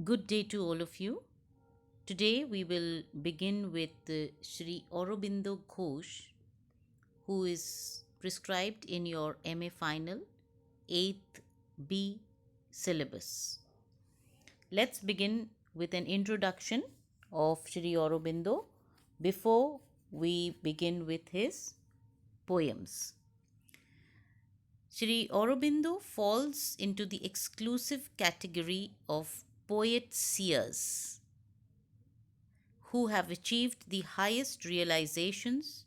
Good day to all of you. Today we will begin with Sri Aurobindo Ghosh, who is prescribed in your MA Final 8th B syllabus. Let's begin with an introduction of Sri Aurobindo before we begin with his poems. Sri Aurobindo falls into the exclusive category of poet seers who have achieved the highest realizations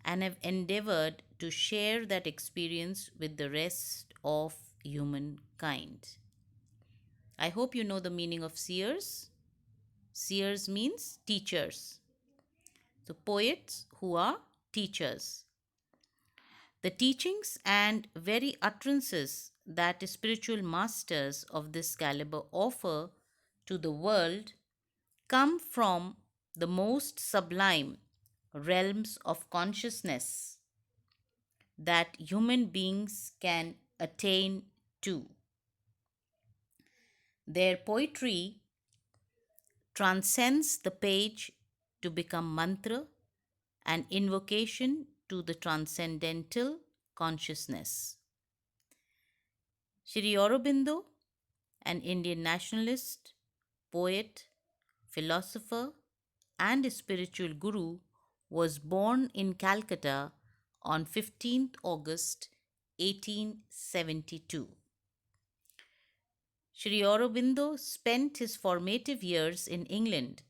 and have endeavored to share that experience with the rest of humankind. I hope you know the meaning of seers. Seers means teachers. So, poets who are teachers. The teachings and very utterances that spiritual masters of this caliber offer to the world come from the most sublime realms of consciousness that human beings can attain to. Their poetry transcends the page to become mantra and invocation to the transcendental consciousness. Sri Aurobindo, an Indian nationalist, poet, philosopher, and spiritual guru, was born in Calcutta on 15th August 1872. Sri Aurobindo spent his formative years in England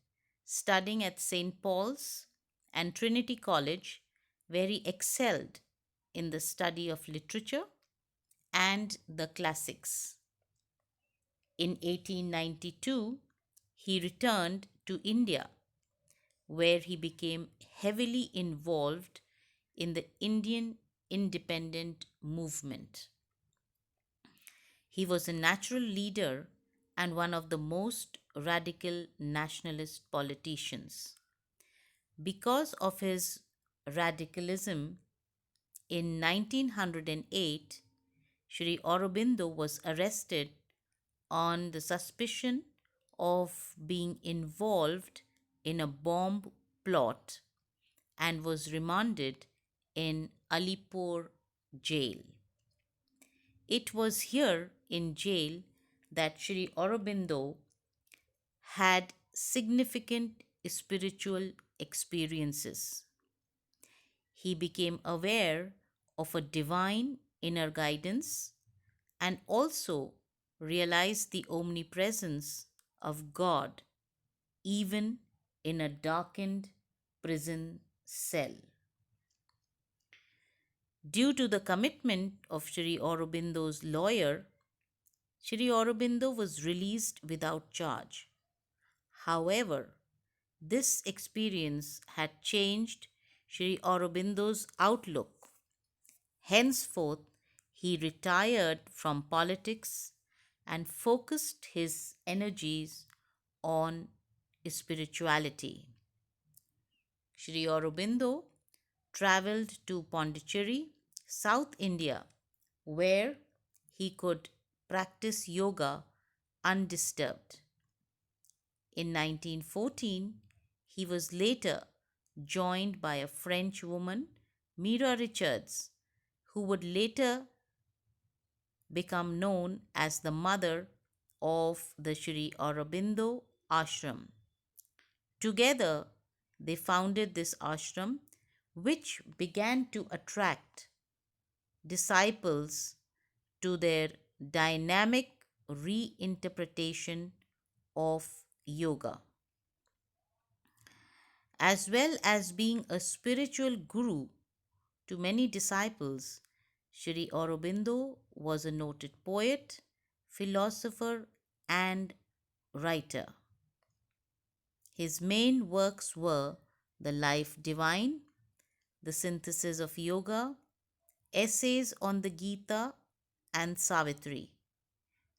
studying at St. Paul's and Trinity College, where he excelled in the study of literature and the classics. In 1892, he returned to India, where he became heavily involved in the Indian independent movement. He was a natural leader and one of the most radical nationalist politicians. Because of his radicalism, in 1908, Sri Aurobindo was arrested on the suspicion of being involved in a bomb plot and was remanded in Alipore jail. It was here in jail that Sri Aurobindo had significant spiritual experiences. He became aware of a divine inner guidance and also realized the omnipresence of God even in a darkened prison cell. Due to the commitment of Sri Aurobindo's lawyer, Sri Aurobindo was released without charge. However, this experience had changed Sri Aurobindo's outlook. Henceforth, he retired from politics and focused his energies on spirituality. Sri Aurobindo traveled to Pondicherry, South India, where he could practice yoga undisturbed. In 1914, he was later joined by a French woman, Mira Richards, who would later become known as the mother of the Sri Aurobindo Ashram. Together, they founded this ashram, which began to attract disciples to their dynamic reinterpretation of yoga. As well as being a spiritual guru to many disciples, Sri Aurobindo was a noted poet, philosopher, and writer. His main works were The Life Divine, The Synthesis of Yoga, Essays on the Gita, and Savitri.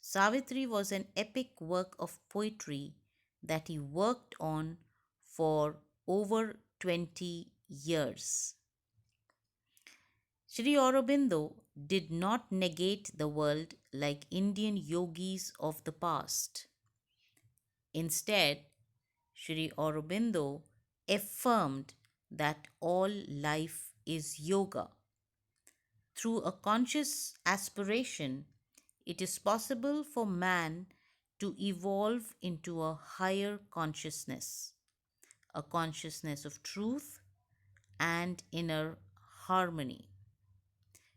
Savitri was an epic work of poetry that he worked on for over 20 years. Sri Aurobindo did not negate the world like Indian yogis of the past. Instead, Sri Aurobindo affirmed that all life is yoga. Through a conscious aspiration, it is possible for man to evolve into a higher consciousness, a consciousness of truth and inner harmony.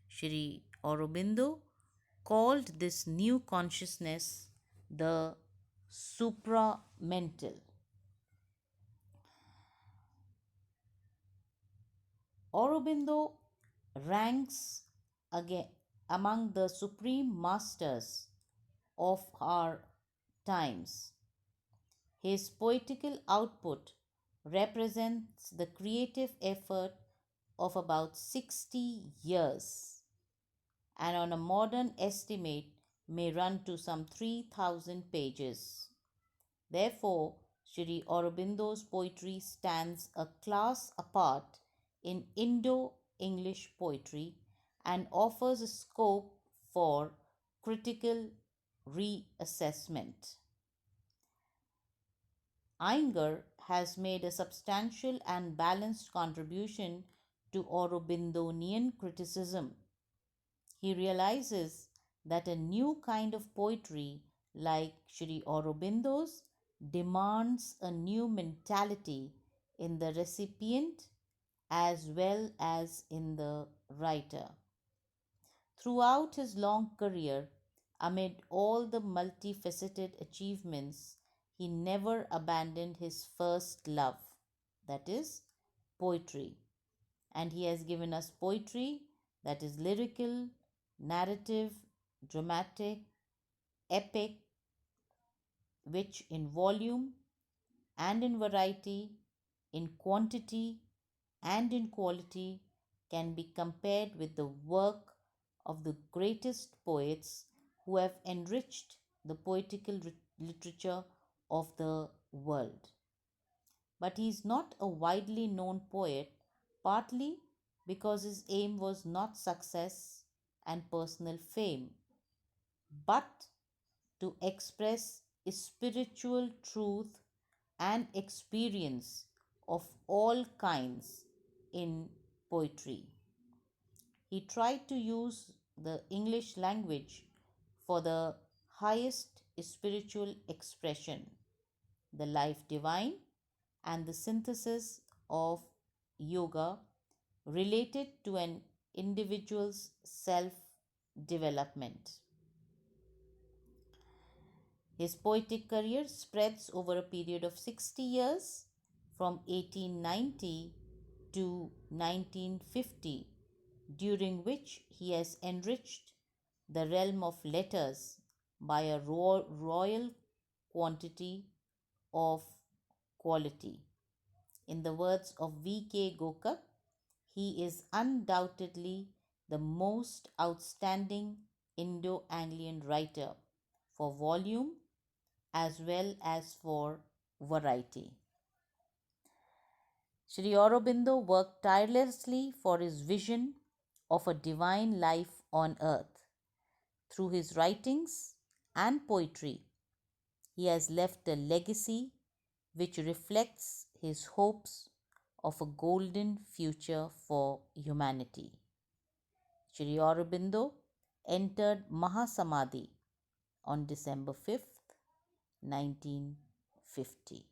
Shri Aurobindo called this new consciousness the supramental. Aurobindo ranks again among the supreme masters of our times. His poetical output represents the creative effort of about 60 years and, on a modern estimate, may run to some 3,000 pages. Therefore, Sri Aurobindo's poetry stands a class apart in Indo English poetry and offers a scope for critical reassessment. Iyengar has made a substantial and balanced contribution to Aurobindonian criticism. He realizes that a new kind of poetry, like Sri Aurobindo's, demands a new mentality in the recipient as well as in the writer. Throughout his long career, amid all the multifaceted achievements, he never abandoned his first love, that is, poetry. And he has given us poetry that is lyrical, narrative, dramatic, epic, which in volume and in variety, in quantity and in quality, can be compared with the work of the greatest poets who have enriched the poetical literature of the world. But he is not a widely known poet, partly because his aim was not success and personal fame, but to express spiritual truth and experience of all kinds in poetry. He tried to use the English language for the highest spiritual expression, the life divine, and the synthesis of yoga related to an individual's self development. His poetic career spreads over a period of 60 years from 1890 to 1950, during which he has enriched the realm of letters by a royal quantity of quality. In the words of V.K. Gokak, he is undoubtedly the most outstanding Indo Anglian writer for volume as well as for variety. Sri Aurobindo worked tirelessly for his vision of a divine life on earth. Through his writings and poetry, he has left a legacy which reflects his hopes of a golden future for humanity. Sri Aurobindo entered Mahasamadhi on December 5th, 1950.